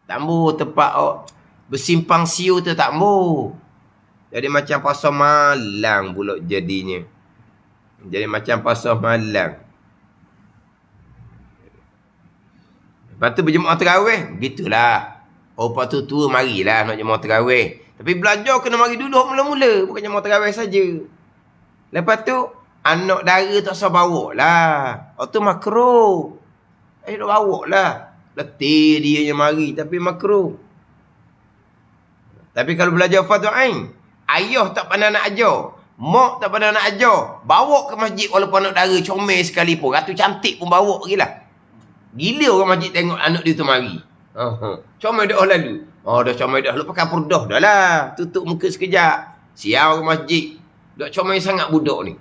Tambu tempat bersimpang siu tu tambu. Jadi macam pasar malang pula jadinya. Jadi macam pasar malang. Lepas tu berjemaah terawih, begitulah. Lepas tu tua marilah nak jemaah terawih. Tapi belajar kena mari duduk mula-mula, bukan jemaah terawih saja. Lepas tu anak dara tak usah bawa lah. Tu makruh. Duk bawa lah. Letih dia yang mari tapi makruh. Tapi kalau belajar fardu ain, ayah tak pandai nak ajar, mak tak pandai nak ajar, bawa ke masjid walaupun anak dara comel sekalipun, ratu cantik pun bawa gilah. Gila orang masjid tengok anak dia tu mari. Comel dah lalu. Dah comel dah lalu pakai purdah dah lah. Tutup muka sekejap. Sial orang masjid. Dah comel sangat budak ni.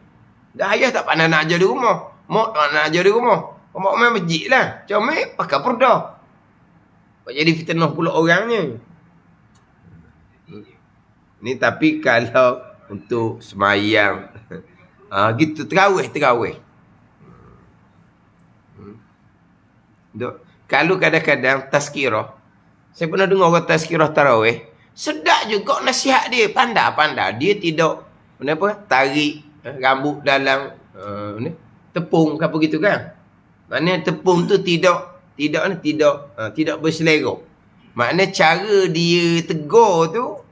Dah ayah tak pandai nak ajar di rumah. Mak tak nak ajar di rumah. Mak main masjid lah. Comel pakai purdah. Jadi fitnah pula orangnya. Ni tapi kalau untuk semayang gitu terawih. Kalau kadang-kadang tazkirah, saya pernah dengar orang tazkirah tarawih, sedap juga nasihat dia, pandai. Dia tidak tarik rambut dalam tepung ke apa gitu kan. Maknanya tepung tu tidak berselera. Maknanya cara dia tegur tu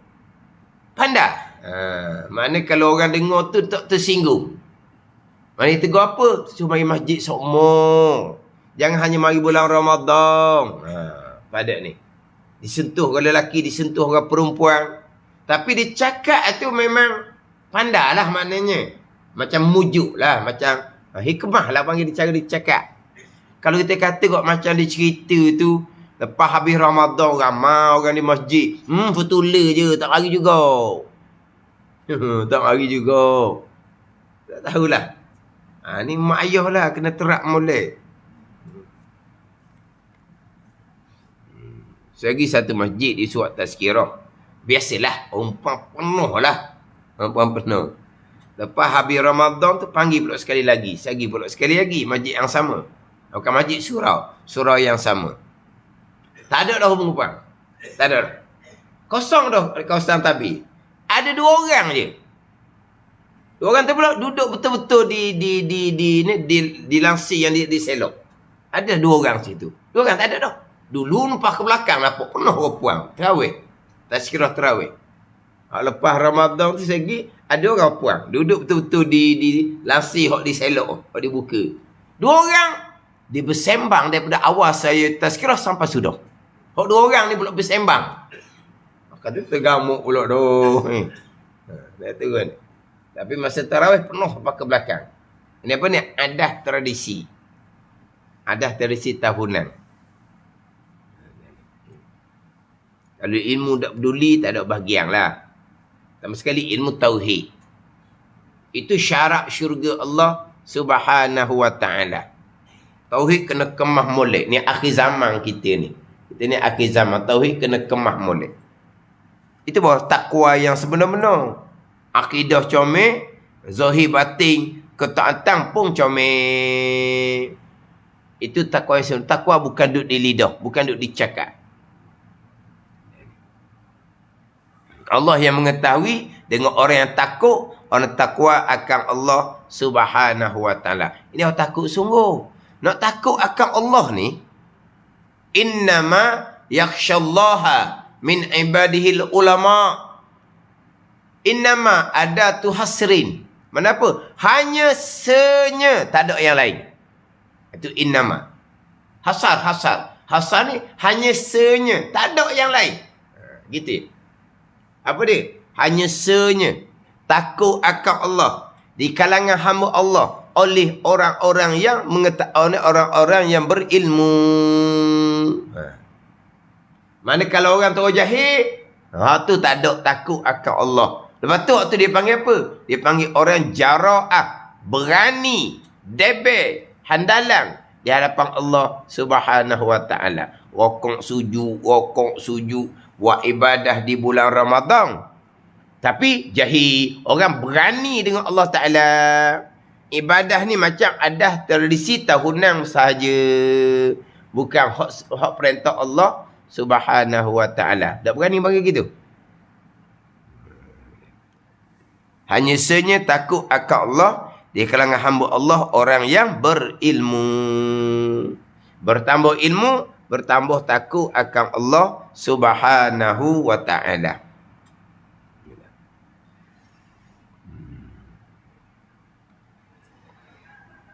pandai. Maknanya kalau orang dengar tu tak tersinggung. Maknanya tegur apa? Suruh mari masjid sokmo. Jangan hanya mari bulan Ramadan. Pada ni. Disentuh orang lelaki, disentuh orang perempuan. Tapi dia cakap tu memang pandai lah maknanya. Macam mujuk lah. Macam hikmah lah panggil dia cara dia cakap. Kalau kita kata kok macam dia cerita tu, lepas habis Ramadan ramai orang di masjid. Futula je, tak mari juga. Tak mari juga. Tak tahulah. Ni mak ayah lah kena terak molek. Selagi satu masjid di suat tazkirah. Biasalah, umpam penuh lah. Umpam penuh. Lepas habis Ramadan tu panggil pula sekali lagi. Sekali lagi masjid yang sama. Bukan masjid surau. Surau yang sama. Tak ada dah perempuan. Tak ada dah. Kosong dah kawasan tabir. Ada 2 orang je. 2 orang tu pula duduk betul-betul di langsir yang diselok. Ada 2 orang situ. 2 orang tak ada dah. Dulu nampak ke belakang nampak penuh orang puan. Terawih. Tazkirah terawih. Lepas Ramadan tu segi ada orang puan. Duduk betul-betul di langsir hok diselok. Hok dibuka. 2 orang dia bersembang daripada awal saya tazkirah sampai sudah. Hok 2 orang ni pula bersembang. Maka tu tergamuk pula doh. Dah turun. Tapi masa tarawih penuh sampai ke belakang. Ini apa ni? Adah tradisi. Adah tradisi tahunan. Kalau ilmu tak peduli, tak ada bahagian lah. Sama sekali ilmu tauhid. Itu syarat syurga Allah subhanahu wa ta'ala. Tauhid kena kemah molek. Ni akhir zaman kita ni. Kita ni akhir zaman. Tauhid kena kemah molek. Itu bahawa takwa yang sebenar-benar. Akidah comel, zahir batin, ketaatan pun comel. Itu takwa yang sebenar. Takwa bukan duduk di lidah, bukan duduk di cakap. Allah yang mengetahui dengan orang yang takut, orang takwa akan Allah subhanahu wa ta'ala. Ini orang takut sungguh. Nak takut akan Allah ni, innama yakhshallaha min ibadihil ulama. Innama adatu hasrin. Kenapa? Hanya senya, tak ada yang lain. Itu innama. Hasar. Hasar ni hanya senya, tak ada yang lain. Gitu. Apa dia? Hanya senya. Takut akan Allah. Di kalangan hamba Allah. Oleh orang-orang yang mengetahui, orang-orang yang berilmu. Mana kalau orang tu jahil, tu tak ada takut akan Allah. Lepas tu waktu dia panggil apa? Dia panggil orang jara'ah. Berani. Debel. Handalan. Di hadapan Allah subhanahu wa ta'ala. Rokok sujud. Buat ibadah di bulan Ramadan. Tapi jahil. Orang berani dengan Allah Ta'ala. Ibadah ni macam ada tradisi tahunan sahaja. Bukan hak perintah Allah Subhanahu wa ta'ala. Tak berani panggil gitu. Hanya senyap takut akan Allah di kalangan hamba Allah orang yang berilmu. Bertambah ilmu, bertambah takut akan Allah Subhanahu wa ta'ala.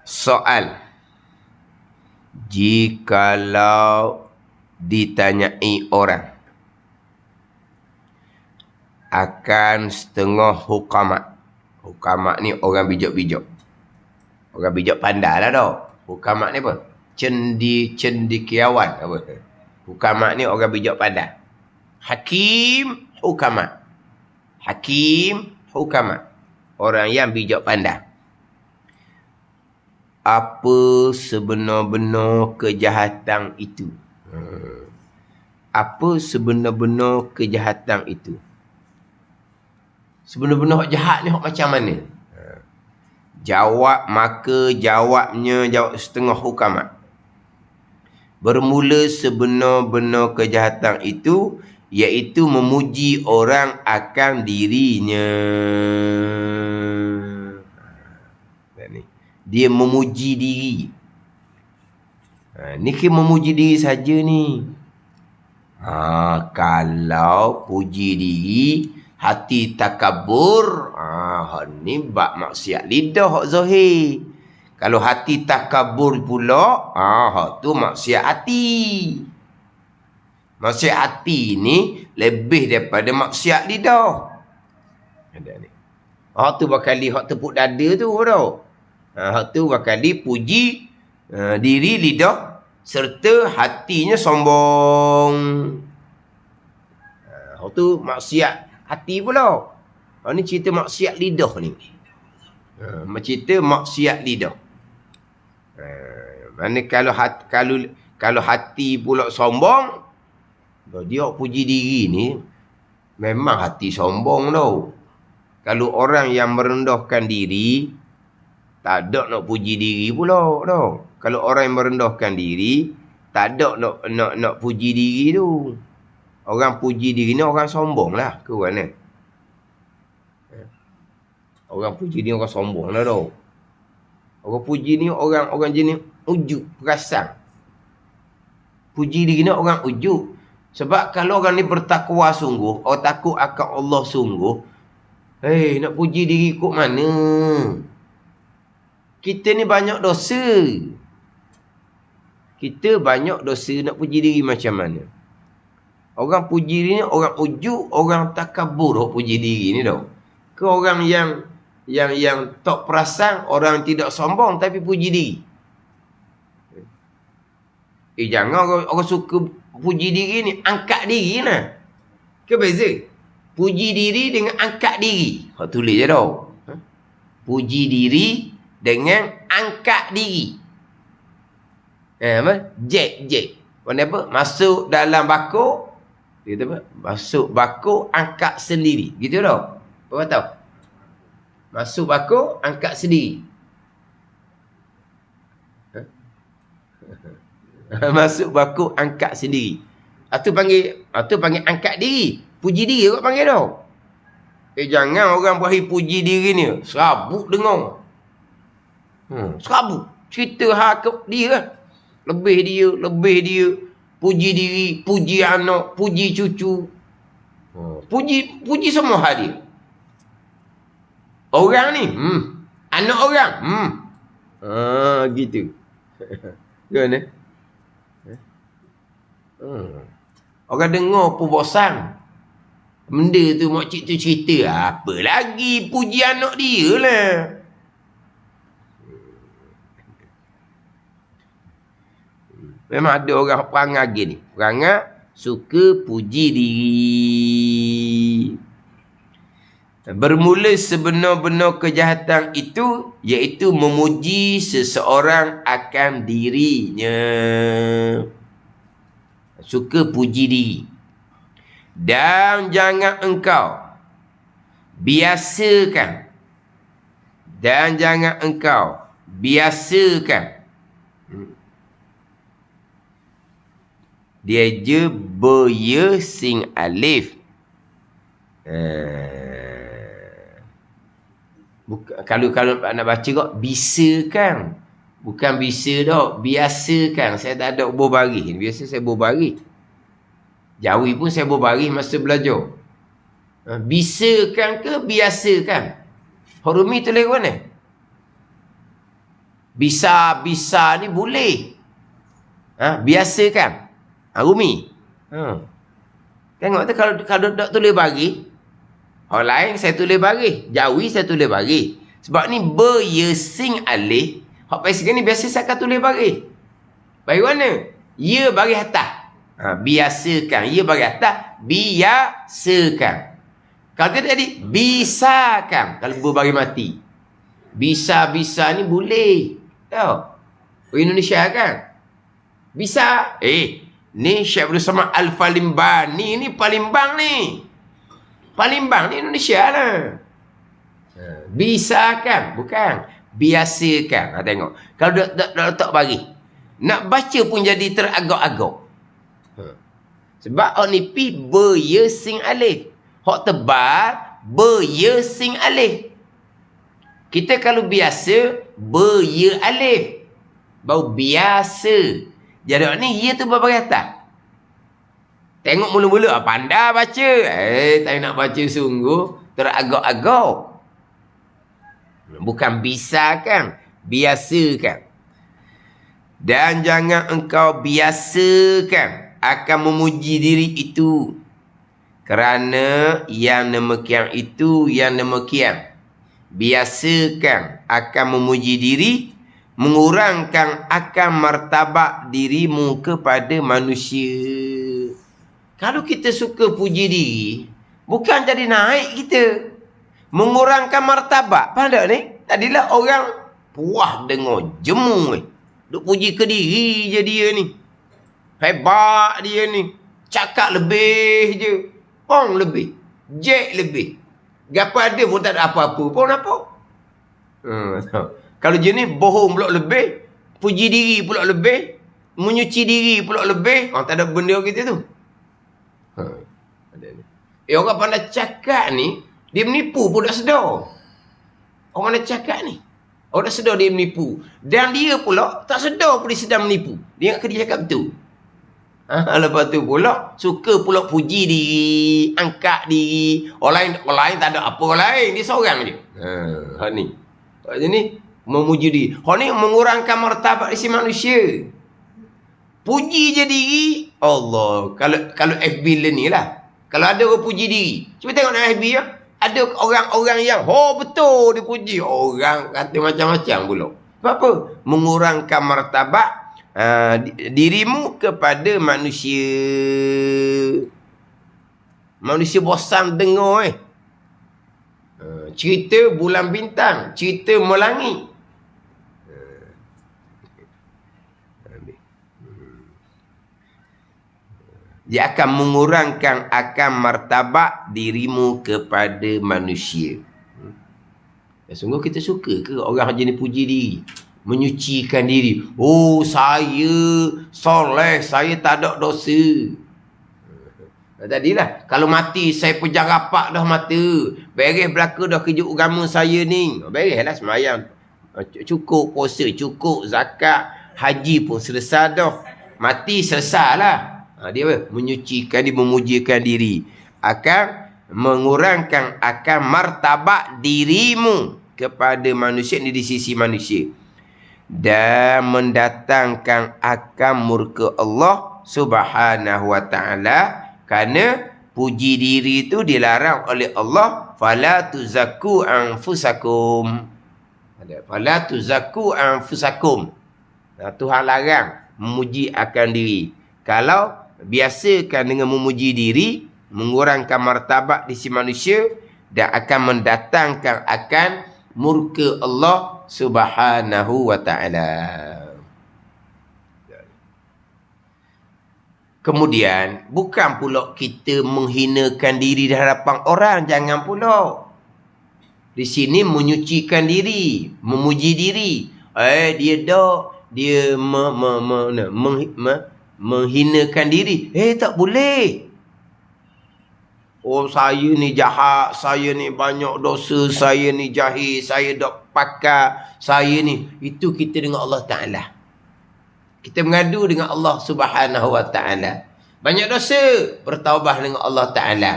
Soal. Jikalau ditanyai orang akan setengah hukamat. Hukamat ni orang bijak-bijak. Orang bijak pandai lah tau. Hukamat ni apa? Cendikiawan. Apa? Hukamat ni orang bijak pandai. Hakim, hukamat. Hakim, hukamat. Orang yang bijak pandai. Apa sebenar-benar kejahatan itu? Apa sebenar-benar kejahatan itu? Sebenar-benar jahat ni macam mana? Jawab, maka jawabnya jawab setengah hukamat. Bermula sebenar-benar kejahatan itu, iaitu memuji orang akan dirinya. Dia memuji diri. Ni ke memuji diri saja ni. Kalau puji diri, hati takabur, ni bab maksiat lidah hak zahir. Kalau hati takabur pula, tu maksiat hati. Maksiat hati ni lebih daripada maksiat lidah. Ada ni. Tu bakal hak tepuk dada tu tau. Hak tu bakal puji diri lidah serta hatinya sombong. Hak tu maksiat hati pula. Ni cerita maksiat lidah ni. Cerita maksiat lidah. Mana kalau hati pula sombong, dia puji diri ni memang hati sombong tau. Kalau orang yang merendahkan diri, tak ada nak puji diri pula tau. Kalau orang yang merendahkan diri, tak ada nak puji diri tu. Orang puji diri ni orang sombong lah. Ke mana? Orang puji ni orang sombong lah tau. Orang puji ni orang jenis ujub, perasan. Puji diri ni orang ujub. Sebab kalau orang ni bertakwa sungguh, orang takut akan Allah sungguh, nak puji diri kok mana? Kita ni banyak dosa. Kita banyak dosa, nak puji diri macam mana? Orang puji diri ni orang ujub, orang takabur orang puji diri ni tau. Ke orang yang tak perasan, orang tidak sombong tapi puji diri. Jangan orang suka puji diri ni, angkat diri lah. Ke beza? Puji diri dengan angkat diri. Kau tulis je tau. Puji diri dengan angkat diri. Apa? Jek. Mana apa? Masuk dalam bakul. Dia kata apa? Masuk bakul, angkat sendiri. Gitu tau. Apa tahu? Masuk bakul, angkat sendiri. Masuk bakul, angkat sendiri. Itu panggil angkat diri. Puji diri kau panggil tau. Jangan orang berakhir puji diri ni. Serabut dengar. Serabut. Cerita hak dia lah. Lebih dia. Puji diri, puji anak, puji cucu. Puji semua hal dia. Orang ni, anak orang, gitu. Gimana? Orang dengar pun bosan. Benda tu makcik tu cerita, apa lagi puji anak dia lah. Memang ada orang perangai gini. Perangai suka puji diri. Bermula sebenar-benar kejahatan itu, iaitu memuji seseorang akan dirinya. Suka puji diri. Dan jangan engkau biasakan. Dia je berya sing alif. Kalau nak baca kok bisa kan. Bukan bisa dah, biasa kan. Saya tak ada berbaris. Biasa saya berbaris. Jawi pun saya berbaris masa belajar. Bisa kan ke biasa kan? Hurumi tulis mana? Bisa ni boleh. Biasa kan? Rumi. Tengok tu kalau tak tulis baris. Orang lain saya tulis baris. Jawi saya tulis baris. Sebab ni berya sing alif. Hak pasal ni biasa saya akan tulis baris. Baris mana? Ya baris atas. Biasakan. Ya baris atas. Biasakan. Kalau dia tadi, bisakan. Kalau berbaris mati. Bisa ni boleh. Tahu? Indonesia kan? Bisa. Ni Syekh Abdul Samad Al-Falimbani ni Palembang ni. Palembang ni Indonesia lah. Bisakan. Bukan. Biasakan. Tengok. Kalau dah letak baris. Nak baca pun jadi teragak-agak. Sebab orang ni pi berya sing alif. Hak tebal berya sing alif. Kita kalau biasa berya alif. Baru biasa. Jadi ni ya tu berbaris atas. Tengok mula-mula pandai baca. Tak nak baca sungguh teragak-agak. Bukan bisa kan, biasa kan. Dan jangan engkau biasakan akan memuji diri itu. Kerana yang demikian itu yang demikian. Biasakan akan memuji diri, mengurangkan akan martabat dirimu kepada manusia. Kalau kita suka puji diri, bukan jadi naik kita. Mengurangkan martabat. Faham tak ni? Tadilah orang puas dengar jemu. Duk puji ke diri je dia ni. Hebat dia ni. Cakap lebih je. Pong lebih. Jack lebih. Gapa ada pun tak ada apa-apa pun apa. Kalau jenis bohong pula lebih. Puji diri pula lebih. Menyuci diri pula lebih. Tak ada benda kita tu. Orang pandai cakap ni, dia menipu pun tak sedar. Orang pandai cakap ni, orang tak sedar dia menipu. Dan dia pula tak sedar pun dia sedang menipu. Dia ingat dia cakap betul. Lepas tu pula suka pula puji diri, angkat diri. Orang lain tak ada apa orang lain, dia seorang je. Hak ni. Hak ni memuji diri. Hak ni mengurangkan martabat isi manusia. Puji je diri. Allah, kalau FB ni lah. Kalau ada orang puji diri, cuba tengok dalam FB ya. Ada orang-orang yang betul dia puji. Orang kata macam-macam pula. Sebab apa? Mengurangkan martabat dirimu kepada manusia. Manusia bosan dengar cerita bulan bintang, cerita melangi. Dia akan mengurangkan akan martabat dirimu kepada manusia. Sungguh kita suka ke orang jenis puji diri? Menyucikan diri. Saya soleh, saya tak ada dosa. Tadilah, kalau mati saya pejam rapak dah mata. Beres belaka dah kerja agama saya ni. Bereslah semayang. Cukup puasa, cukup zakat, haji pun selesai dah. Mati selesai lah. Dia menyucikan diri, memujikan diri. Akan mengurangkan akan martabat dirimu kepada manusia ni di sisi manusia. Dan mendatangkan akan murka Allah Subhanahu wa ta'ala. Kerana puji diri itu dilarang oleh Allah. Fala tuzakku anfusakum. Fala tuzakku anfusakum. Tuhan larang memuji akan diri. Kalau biasakan dengan memuji diri, mengurangkan martabat di sisi manusia dan akan mendatangkan akan murka Allah Subhanahu wa ta'ala. Kemudian, bukan pula kita menghinakan diri di hadapan orang. Jangan pula. Di sini menyucikan diri, memuji diri. Dia menghinakan diri. Tak boleh. Oh, saya ni jahat, saya ni banyak dosa, saya ni jahil, saya dok pakar, saya ni. Itu kita dengan Allah Ta'ala. Kita mengadu dengan Allah Subhanahu Wa Ta'ala. Banyak dosa, bertaubat dengan Allah Ta'ala.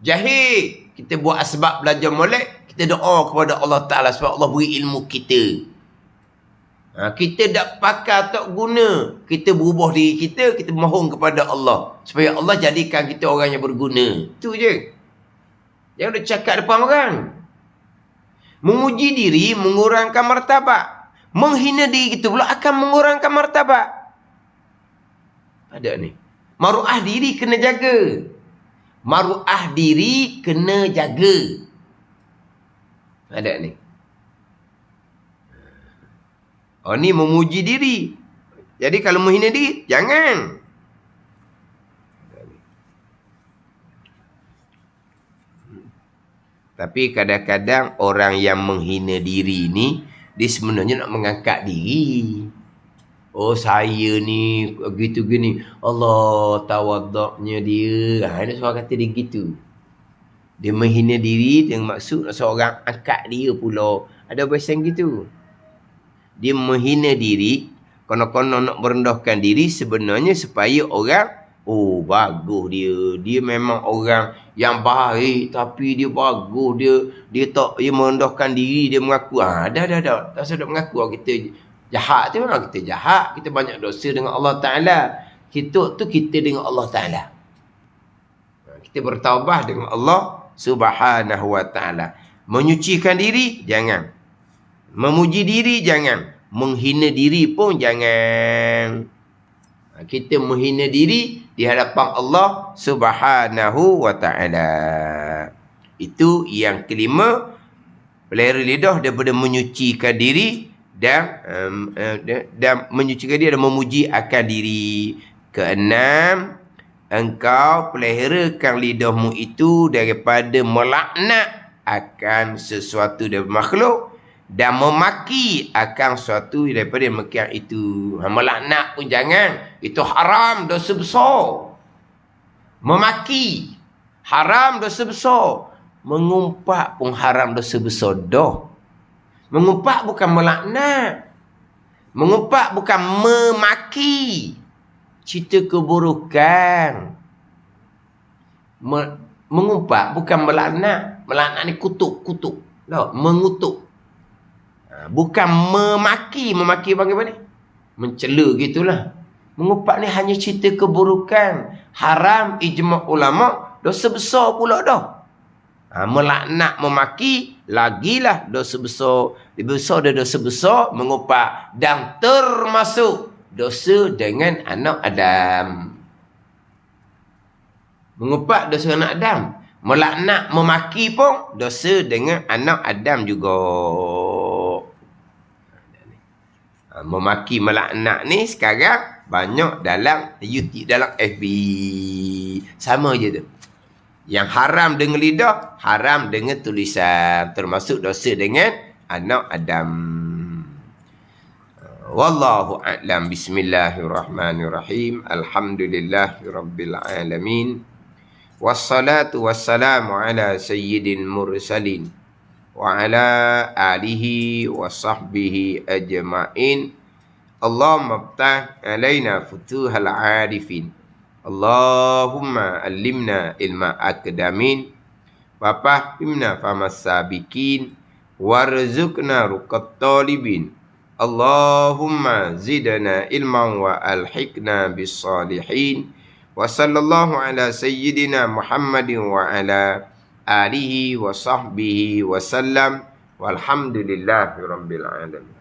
Jahil, kita buat asbab belajar molek, kita doa kepada Allah Ta'ala sebab Allah beri ilmu kita. Kita tak pakar, tak guna. Kita berubah diri kita mohon kepada Allah. Supaya Allah jadikan kita orang yang berguna. Itu je. Jangan duk cakap depan orang. Memuji diri mengurangkan martabat. Menghina diri kita pula akan mengurangkan martabat. Ada ni. Maruah diri kena jaga. Maruah diri kena jaga. Ada ni. Oh, ni memuji diri. Jadi kalau menghina diri, jangan. Tapi kadang-kadang orang yang menghina diri ni, dia sebenarnya nak mengangkat diri. Oh, saya ni gitu gini. Allah tawaduknya dia. Dia suara kata dia gitu. Dia menghina diri dengan maksud seorang angkat dia pula. Ada bahasa gitu. Dia menghina diri, konon-konon nak merendahkan diri sebenarnya supaya orang, oh bagus dia. Dia memang orang yang baik tapi dia bagus. Dia tak, dia merendahkan diri, dia mengaku. Dah. Tak usah mengaku kita jahat tu. Memang kita jahat, kita banyak dosa dengan Allah Ta'ala. Kita dengan Allah Ta'ala. Kita bertaubat dengan Allah Subhanahu Wa Ta'ala. Menyucikan diri, jangan. Memuji diri, jangan. Menghina diri pun jangan. Kita menghina diri di hadapan Allah Subhanahu Wa Ta'ala. Itu yang kelima. Pelihara lidah daripada menyucikan diri dan menyucikan diri dan memuji akan diri. Keenam, engkau peliharakan lidahmu itu daripada melaknat akan sesuatu dari makhluk dan memaki akan sesuatu daripada makian itu. Melaknat pun jangan. Itu haram, dosa besar. Memaki haram, dosa besar. Mengumpat pun haram, dosa besar dah. Mengumpat bukan melaknat. Mengumpat bukan memaki. Cerita keburukan. Mengumpat bukan melaknat. Melaknat ni kutuk. Tak, mengutuk. Bukan memaki. Memaki panggil apa ni? Mencela gitulah. Mengumpat ni hanya cerita keburukan. Haram, ijma' ulama'. Dosa besar pula dah. Melaknat, memaki, lagilah dosa besar. Lebih besar dari dosa besar, mengumpat. Dan termasuk dosa dengan anak Adam. Mengumpat dosa anak Adam. Melaknat, memaki pun dosa dengan anak Adam juga. Memaki, melaknat ni sekarang banyak dalam YouTube, dalam FB. Sama je tu. Yang haram dengan lidah, haram dengan tulisan. Termasuk dosa dengan anak Adam. Wallahu a'lam. Bismillahirrahmanirrahim. Alhamdulillahirabbil alamin. Wassalatu wassalamu ala sayyidil mursalin wa ala alihi wa sahbihi ajma'in. Allahumma ftah alaina futuhal arifin. Allahumma allimna ilma akdamin wa fahimna famas sabiqin warzuqna ruqat talibin. Allahumma zidna ilman wa alhiqna bis salihin. Wa sallallahu ala sayyidina Muhammadin wa ala alihi wa sahbihi wa sallam. Walhamdulillahi rabbil alamin.